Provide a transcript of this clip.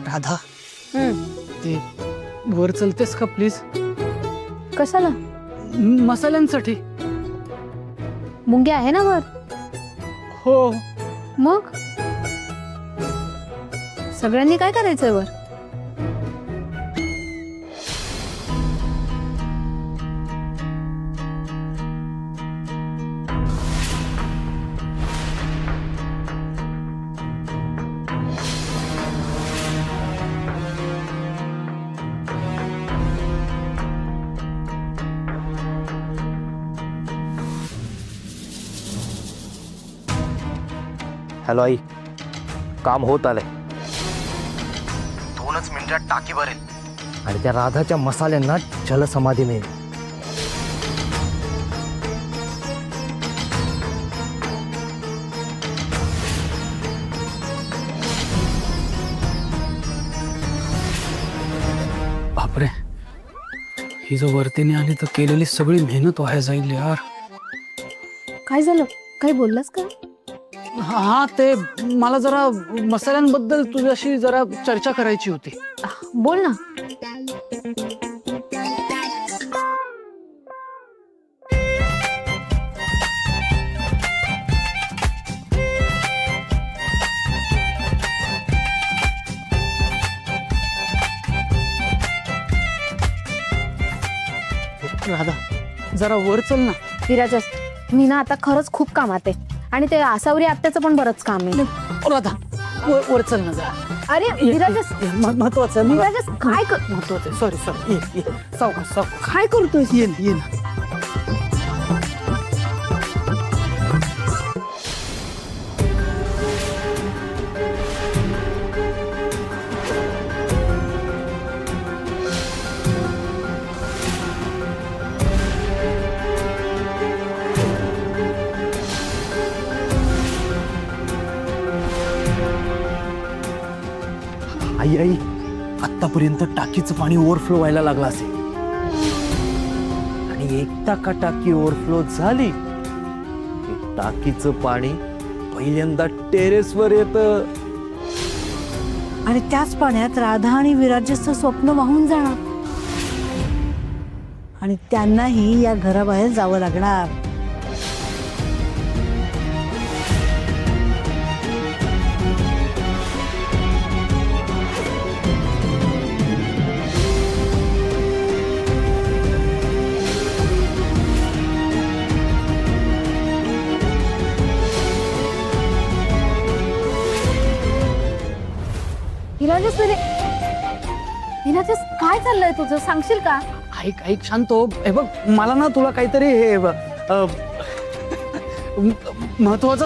राधा ते वर चलतेस का प्लीज? कशाला? मसाल्यांसाठी. मुंग्या आहे ना वर? हो. मग सगळ्यांनी काय करायचंय वर? हॅलो आई, काम होत आलंय. 2च मिनिटात टाकी भरेल आणि त्या राधाच्या मसाल्यांना जलसमाधी मिळेल. बापरे, ही जर वरतीने आली तर केलेली सगळी मेहनत वाया जाईल यार. काय झालं? काही बोललास का? हा, ते मला जरा मसाल्यांबद्दल तुझ्याशी जरा चर्चा करायची होती. बोल ना. राधा, जरा वर चल ना. विराजस, मी ना आता खरंच खूप कामात आहे आणि ते आसावरी आत्याचं पण बरंच काम आहे. राधा, वर चल ना जरा. अरे विराजस, महत्वाचं आहे. विराजस काय कर, महत्वाचं आहे. सॉरी ये सावकाश सावकाश. काय करतोय? ये ना. आई आई, आतापर्यंत टाकीचं पाणी ओव्हरफ्लो व्हायला लागलं असेल आणि एकदा का टाकी ओव्हरफ्लो झाली की टाकीचं पाणी पहिल्यांदा टेरेसवर येतं आणि त्याच पाण्यात राधा आणि विराजचं स्वप्न वाहून जाणार आणि त्यांनाही या घराबाहेर जावं लागणार. विराजस, विराजस काय चाललंय तुझं? सांगशील का? ऐक ऐक, शांत हो. हे बघ, मला ना तुला काहीतरी हे महत्वाचं